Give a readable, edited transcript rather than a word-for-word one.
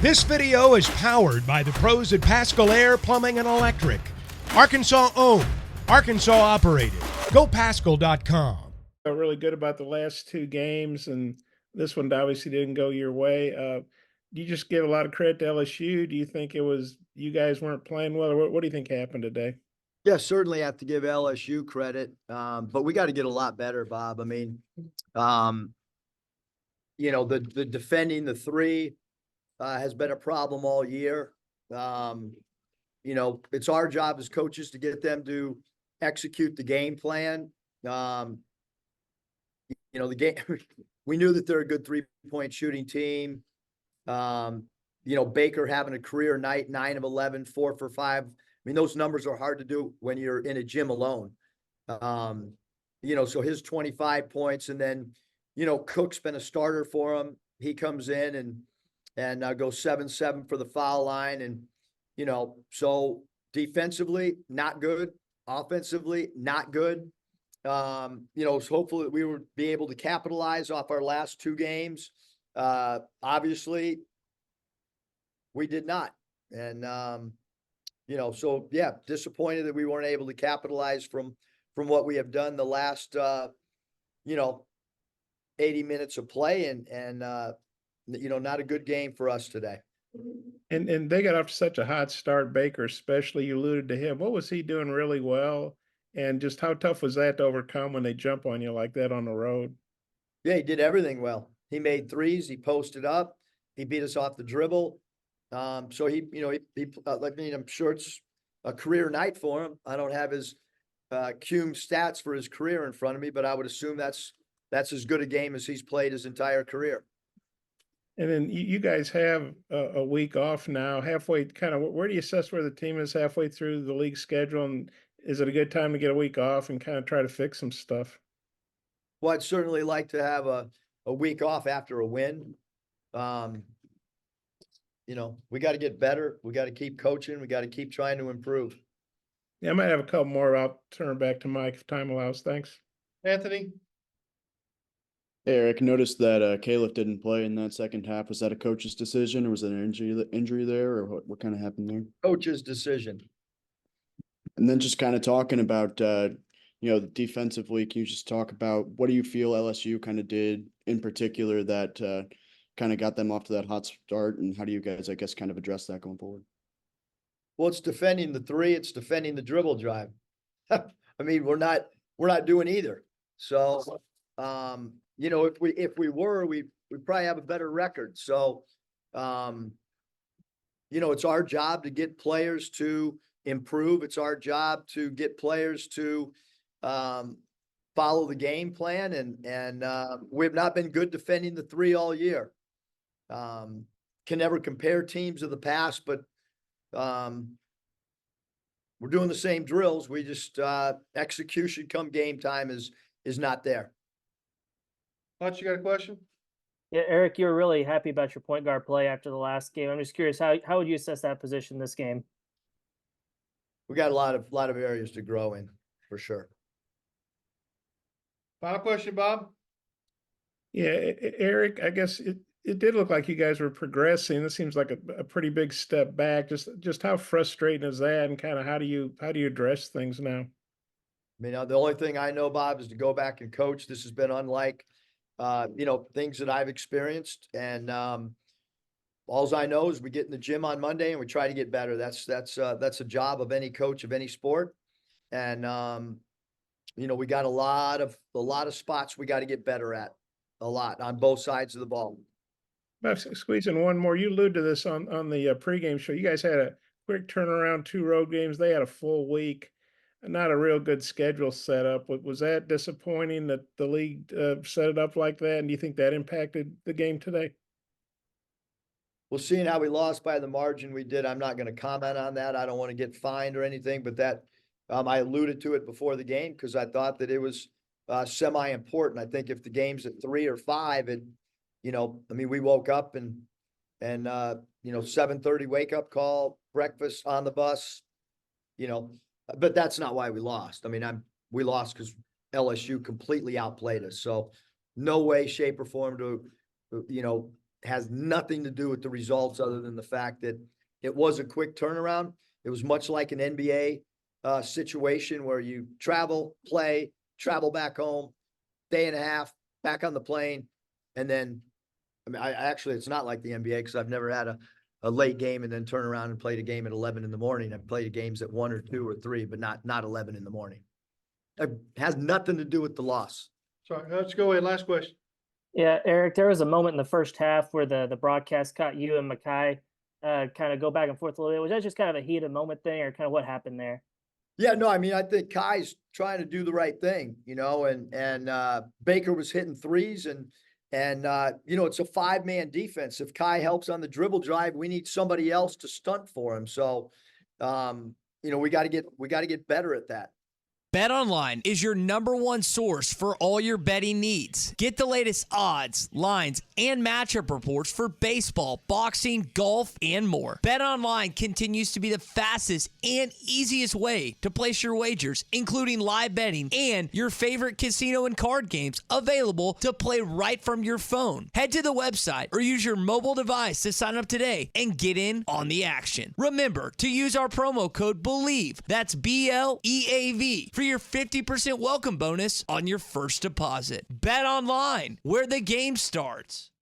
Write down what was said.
This video is powered by the pros at Pascal Air Plumbing and Electric. Arkansas owned, Arkansas operated. GoPascal.com. Really good about the last two games, and this one obviously didn't go your way. Do you just give a lot of credit to LSU? Do you think it was you guys weren't playing well, or what do you think happened today? Yeah, certainly have to give LSU credit, but we got to get a lot better, Bob. I mean, the defending the three has been a problem all year. It's our job as coaches to get them to execute the game plan. The game, we knew that they're a good 3-point shooting team. Baker having a career night, 9 of 11, 4 for 5. I mean, those numbers are hard to do when you're in a gym alone. So his 25 points, and then, Cook's been a starter for him. He comes in and goes 7-7 for the foul line. And, so defensively, not good. Offensively, not good. So hopefully we would be able to capitalize off our last two games. Obviously, we did not. And, so yeah, disappointed that we weren't able to capitalize from what we have done the last, 80 minutes of play, and not a good game for us today. And they got off to such a hot start, Baker especially. You alluded to him. What was he doing really well? And just how tough was that to overcome when they jump on you like that on the road? Yeah, he did everything well. He made threes. He posted up. He beat us off the dribble. So I'm sure it's a career night for him. I don't have his cum stats for his career in front of me, but I would assume that's as good a game as he's played his entire career. And then you guys have a week off now, halfway. Kind of, where do you assess where the team is halfway through the league schedule? And is it a good time to get a week off and kind of try to fix some stuff? Well, I'd certainly like to have a week off after a win. We got to get better. We got to keep coaching. We got to keep trying to improve. Yeah, I might have a couple more. I'll turn it back to Mike if time allows. Thanks. Anthony? Hey, Eric, noticed that Caleb didn't play in that second half. Was that a coach's decision, or was it an injury there, or what kind of happened there? Coach's decision. And then just kind of talking about, defensively, can you just talk about what do you feel LSU kind of did in particular that kind of got them off to that hot start, and how do you guys, I guess, kind of address that going forward? Well, it's defending the three. It's defending the dribble drive. I mean, we're not doing either. So, if we were, we probably have a better record. So, it's our job to get players to improve. It's our job to get players to follow the game plan. And we've not been good defending the three all year. Can never compare teams of the past, but we're doing the same drills. We just execution come game time is not there. Hutch, you got a question? Yeah, Eric, you were really happy about your point guard play after the last game. I'm just curious, how would you assess that position this game? We got a lot of areas to grow in, for sure. Final question, Bob? Yeah, Eric, I guess it did look like you guys were progressing. This seems like a pretty big step back. Just how frustrating is that, and kind of how do you address things now? I mean, the only thing I know, Bob, is to go back and coach. This has been unlike, things that I've experienced. And all I know is we get in the gym on Monday and we try to get better. That's a job of any coach of any sport. And, we got a lot of spots we got to get better at, a lot on both sides of the ball. I'll squeeze in one more. You alluded to this on the pregame show. You guys had a quick turnaround, 2 road games. They had a full week. Not a real good schedule set up. Was that disappointing that the league set it up like that? And do you think that impacted the game today? Well, seeing how we lost by the margin we did, I'm not going to comment on that. I don't want to get fined or anything, but that I alluded to it before the game because I thought that it was semi-important. I think if the game's at 3 or 5, we woke up and 7:30 wake up call, breakfast on the bus, but that's not why we lost. I mean, we lost because LSU completely outplayed us. So no way, shape, or form to, has nothing to do with the results other than the fact that it was a quick turnaround. It was much like an NBA situation where you travel, play, travel back home, day and a half, back on the plane. And then, I mean, I actually, it's not like the NBA because I've never had a late game and then turn around and played a game at 11 in the morning. I've played games at 1 or 2 or 3, but not 11 in the morning. It has nothing to do with the loss. Sorry, let's go ahead. Last question. Yeah, Eric, there was a moment in the first half where the broadcast caught you and Mackay kind of go back and forth a little bit. Was that just kind of a heated moment thing, or kind of what happened there? Yeah, no, I mean, I think Kai's trying to do the right thing, and Baker was hitting threes and it's a 5-man defense. If Kai helps on the dribble drive, we need somebody else to stunt for him. So, we got to get better at that. BetOnline is your #1 source for all your betting needs. Get the latest odds, lines, and matchup reports for baseball, boxing, golf, and more. BetOnline continues to be the fastest and easiest way to place your wagers, including live betting and your favorite casino and card games available to play right from your phone. Head to the website or use your mobile device to sign up today and get in on the action. Remember to use our promo code BELIEVE, that's BLEAV, for your 50% welcome bonus on your first deposit. Bet online, where the game starts.